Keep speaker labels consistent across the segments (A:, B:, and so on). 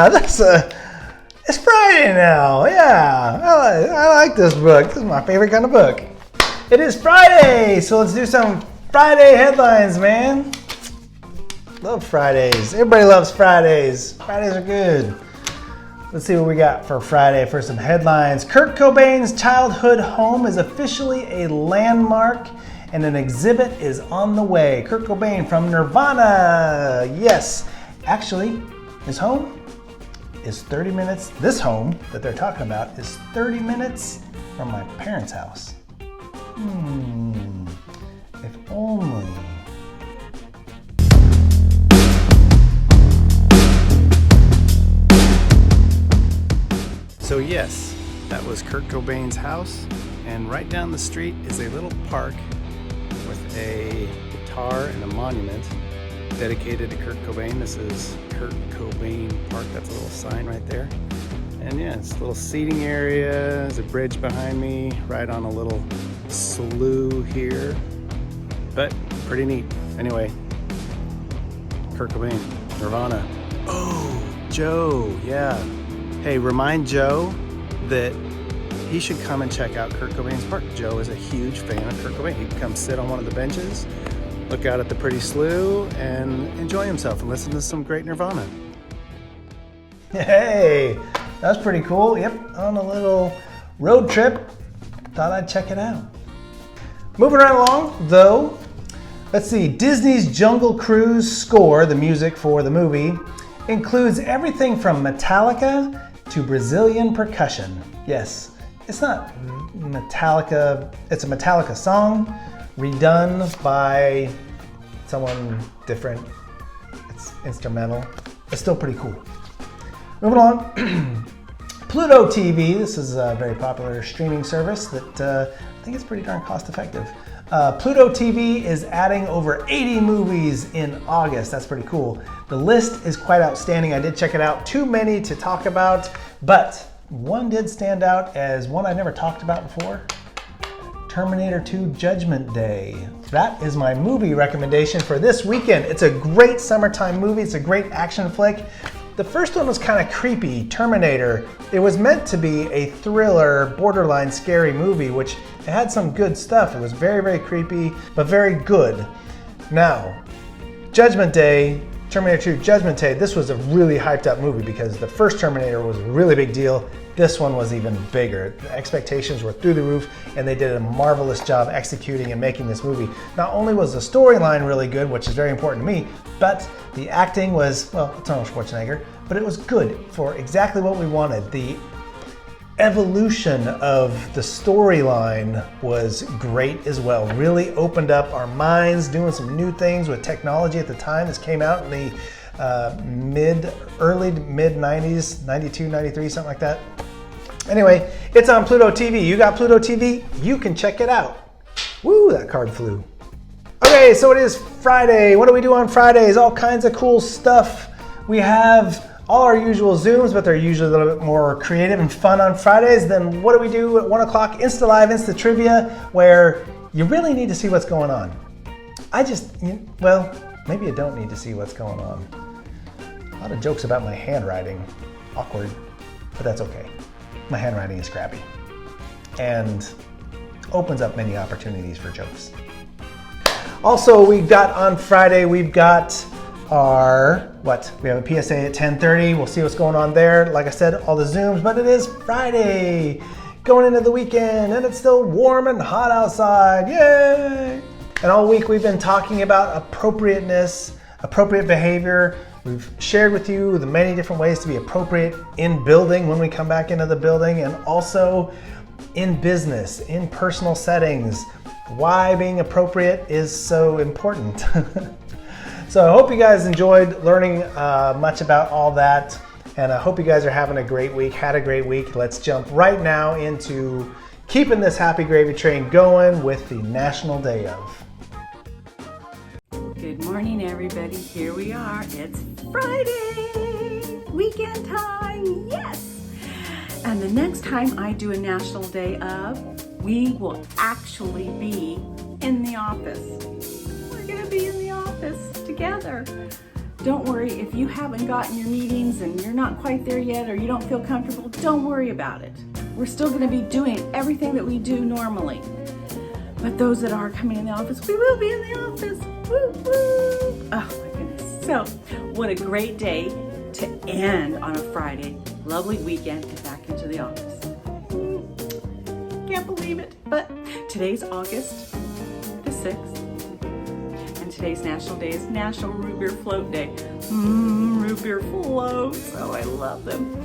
A: It's Friday now. Yeah, I like this book. This is my favorite kind of book. It is Friday, so let's do some Friday headlines, man. Love Fridays. Everybody loves Fridays. Fridays are good. Let's see what we got for Friday for some headlines. Kurt Cobain's childhood home is officially a landmark and an exhibit is on the way. Kurt Cobain from Nirvana. Yes, actually, his home is 30 minutes. This home that they're talking about is 30 minutes from my parents' house. If only. So yes, that was Kurt Cobain's house, and right down the street is a little park with a guitar and a monument dedicated to Kurt Cobain. This is Kurt Cobain Park. That's a little sign right there. And yeah, it's a little seating area. There's a bridge behind me, right on a little slough here. But pretty neat. Anyway, Kurt Cobain, Nirvana. Oh, Joe, yeah. Hey, remind Joe that he should come and check out Kurt Cobain's park. Joe is a huge fan of Kurt Cobain. He can come sit on one of the benches, look out at the pretty slough, and enjoy himself and listen to some great Nirvana. Hey, that's pretty cool. Yep, on a little road trip. Thought I'd check it out. Moving right along, though, let's see. Disney's Jungle Cruise score, the music for the movie, includes everything from Metallica to Brazilian percussion. Yes, it's not Metallica, it's a Metallica song redone by someone different. It's instrumental. It's still pretty cool. Moving on. Pluto TV, this is a very popular streaming service that I think is pretty darn cost effective. Pluto TV is adding over 80 movies in August. That's pretty cool. The list is quite outstanding. I did check it out. Too many to talk about, but one did stand out as one I never talked about before. Terminator 2 Judgment Day. That is my movie recommendation for this weekend. It's a great summertime movie. It's a great action flick. The first one was kind of creepy, Terminator. It was meant to be a thriller, borderline scary movie, which it had some good stuff. It was very, very creepy, but very good. Now, Judgment Day, Terminator 2 Judgment Day, this was a really hyped up movie because the first Terminator was a really big deal. This one was even bigger. The expectations were through the roof, and they did a marvelous job executing and making this movie. Not only was the storyline really good, which is very important to me, but the acting was, well, it's Arnold Schwarzenegger, but it was good for exactly what we wanted. The evolution of the storyline was great as well. Really opened up our minds, doing some new things with technology at the time. This came out in the early to mid 90s, 92, 93, something like that. Anyway, it's on Pluto TV. You got Pluto TV? You can check it out. Woo, that card flew. Okay, so it is Friday. What do we do on Fridays? All kinds of cool stuff. We have all our usual Zooms, but they're usually a little bit more creative and fun on Fridays. Then what do we do at 1 o'clock? Insta Live, Insta Trivia, where you really need to see what's going on. Well, maybe you don't need to see what's going on. A lot of jokes about my handwriting. Awkward, but that's okay. My handwriting is crappy and opens up many opportunities for jokes. Also, we've got on Friday, we've got our, we have a PSA at 10:30. We'll see what's going on there. Like I said, all the Zooms, but it is Friday, going into the weekend, and it's still warm and hot outside. Yay! And all week we've been talking about appropriateness, appropriate behavior. We've shared with you the many different ways to be appropriate in building when we come back into the building, and also in business, in personal settings, why being appropriate is so important. So I hope you guys enjoyed learning much about all that, and I hope you guys are having a great week, had a great week. Let's jump right now into keeping this happy gravy train going with the National Day of.
B: Good morning, everybody. Here we are. It's Friday, weekend time, yes! And the next time I do a National Day of, we will actually be in the office. We're gonna be in the office together. Don't worry, if you haven't gotten your meetings and you're not quite there yet or you don't feel comfortable, don't worry about it. We're still gonna be doing everything that we do normally. But those that are coming in the office, we will be in the office. Woo, woo. Oh my goodness. So, what a great day to end on a Friday. Lovely weekend and back into the office. Can't believe it, but today's August the 6th. Today's national day is National Root Beer Float Day. Root beer floats. Oh, I love them.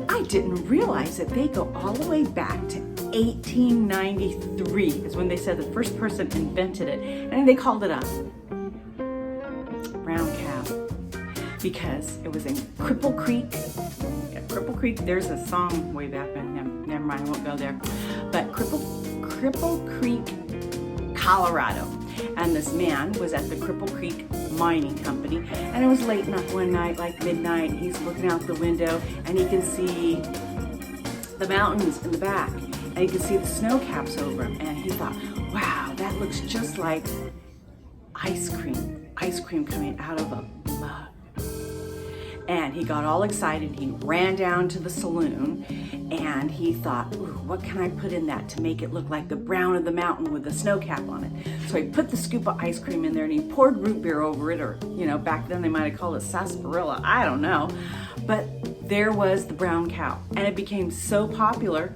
B: I didn't realize that they go all the way back to 1893 is when they said the first person invented it. And they called it a brown cow because it was in Cripple Creek. Yeah, Cripple Creek, there's a song way back then. Never mind, I won't go there. But Cripple Creek, Colorado. And this man was at the Cripple Creek Mining Company, and it was late one night, like midnight, and he's looking out the window, and he can see the mountains in the back, and he can see the snow caps over him, and he thought, wow, that looks just like ice cream coming out of a mug. And he got all excited. He ran down to the saloon and he thought, ooh, what can I put in that to make it look like the brown of the mountain with the snow cap on it? So he put the scoop of ice cream in there and he poured root beer over it, or, back then they might have called it sarsaparilla. I don't know. But there was the brown cow, and it became so popular,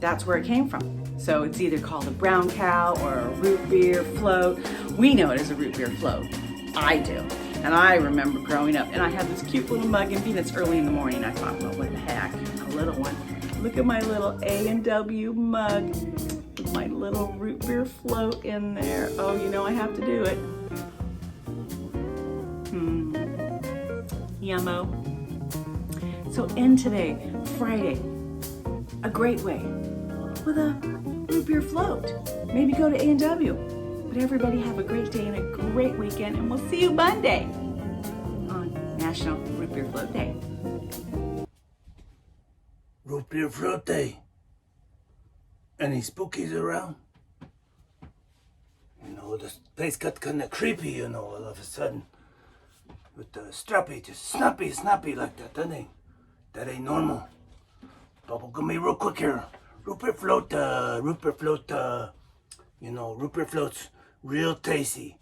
B: that's where it came from. So it's either called a brown cow or a root beer float. We know it as a root beer float. I do. And I remember growing up, and I had this cute little mug, and being it's early in the morning, I thought, well, what the heck, a little one. Look at my little A&W mug with my little root beer float in there. Oh, I have to do it. Yummo. So end today, Friday, a great way with a root beer float. Maybe go to A&W. But everybody have a great day and a great weekend, and we'll see you Monday on National Root Beer Float Day.
C: Root Beer Float Day. Any spookies around? This place got kind of creepy, all of a sudden. With the strappy, just snappy like that, doesn't it? That ain't normal. Bubble gummy real quick here. Root Beer Float, root beer floats. Real tasty,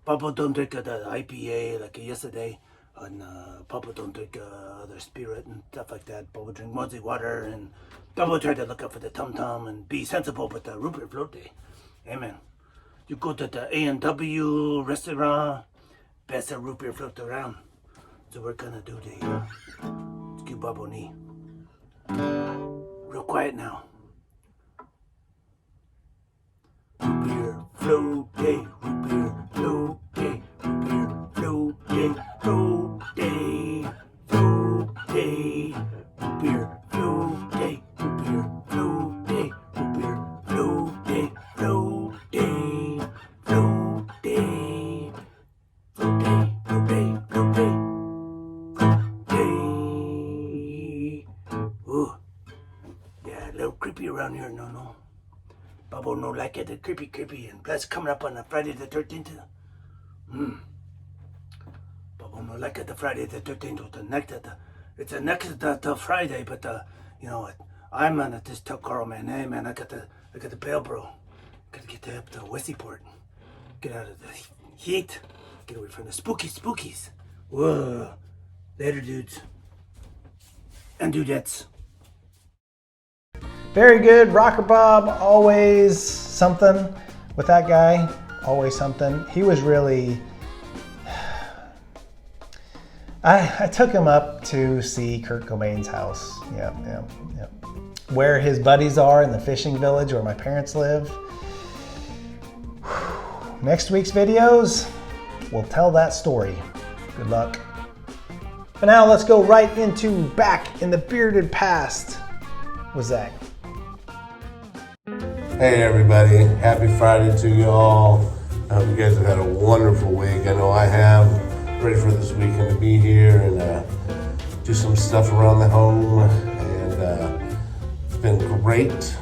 C: Papa don't drink the IPA like yesterday, and Papa don't drink other spirit and stuff like that. Papa drink muddy water, and Papa try to look out for the tum-tum and be sensible with the root beer float day. Amen. You go to the A&W restaurant, best root beer float around. So we're gonna do the excuse Bubble knee. Real quiet now. Root beer float day, root beer float day, root beer float day, float day, float day, root beer float day, root beer float day, root beer float day, float day, float day, float day, float day, float day, float day. Ooh, yeah, a little creepy around here, no. Bubble no like it, creepy, and plus coming up on the Friday the 13th. Bubble no like it, the Friday the 13th with the next, it's the next Friday, but I'm gonna just tell Carl, man, hey man, I got the bail, bro. Gotta get up to Westport, get out of the heat, get away from the spookies. Whoa, later dudes and dudettes.
A: Very good. Rocker Bob, always something with that guy. Always something. He was really... I took him up to see Kurt Cobain's house. Yep. Where his buddies are in the fishing village where my parents live. Next week's videos will tell that story. Good luck. But now let's go right into Back in the Bearded Past with Zach.
D: Hey everybody, happy Friday to you all. I hope you guys have had a wonderful week. I know I have. Ready for this weekend to be here and do some stuff around the home. And it's been great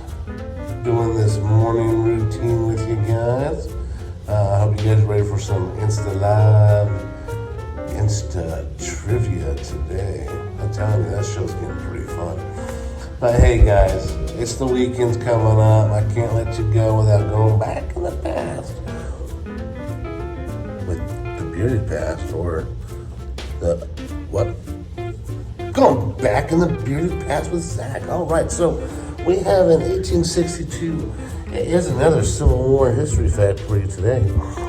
D: doing this morning routine with you guys. I hope you guys are ready for some Insta Live Insta trivia today. I'm telling you, that show's getting pretty fun. But hey guys, it's the weekend's coming up. I can't let you go without going back in the past with the beauty past, or the what? Going back in the beauty past with Zach. All right, so we have in 1862. Here's another Civil War history fact for you today.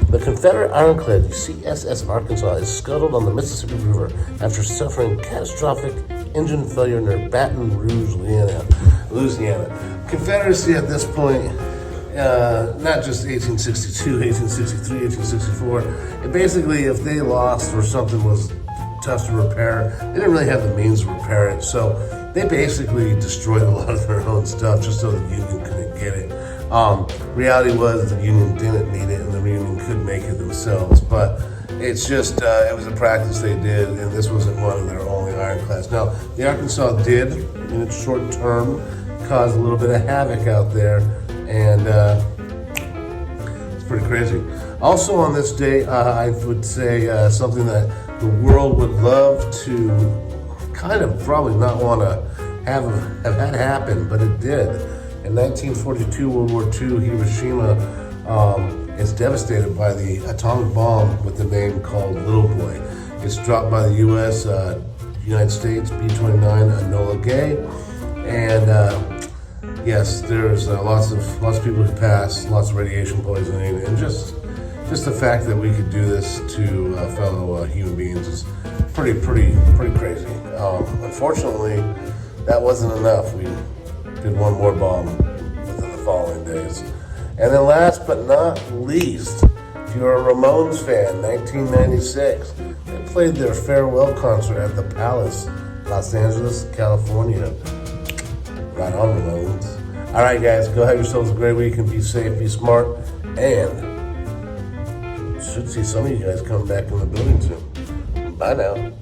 D: The Confederate ironclad CSS Arkansas is scuttled on the Mississippi River after suffering catastrophic engine failure near Baton Rouge, Louisiana. Confederacy at this point, not just 1862, 1863, 1864, and basically if they lost or something was tough to repair, they didn't really have the means to repair it, so they basically destroyed a lot of their own stuff just so the Union couldn't get it. Reality was the Union didn't need it and the Union could make it themselves, but it's just, it was a practice they did, and this wasn't one of their only ironclads. Now, the Arkansas did, in its short term, cause a little bit of havoc out there, and it's pretty crazy. Also on this day, I would say something that the world would love to kind of probably not want to have had happen, but it did. In 1942, World War II, Hiroshima is devastated by the atomic bomb with the name called Little Boy. It's dropped by the U.S., United States, B-29 Enola Gay, and yes, there's lots of people who passed, lots of radiation poisoning, and just the fact that we could do this to fellow human beings is pretty crazy. Unfortunately, that wasn't enough. We did one more bomb within the following days. And then last but not least, if you're a Ramones fan, 1996, they played their farewell concert at the Palace, Los Angeles, California. Right on, Ramones. All right, guys, go have yourselves a great week and be safe, be smart, and should see some of you guys coming back in the building soon. Bye now.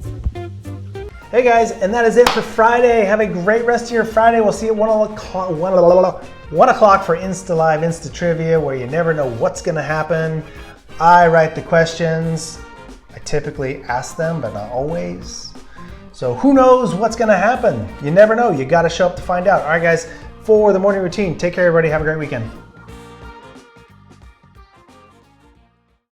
A: Hey guys, and that is it for Friday. Have a great rest of your Friday. We'll see you at 1 o'clock for Insta Live, Insta Trivia, where you never know what's going to happen. I write the questions. I typically ask them, but not always. So who knows what's going to happen? You never know. You got to show up to find out. All right, guys, for the morning routine, take care, everybody. Have a great weekend.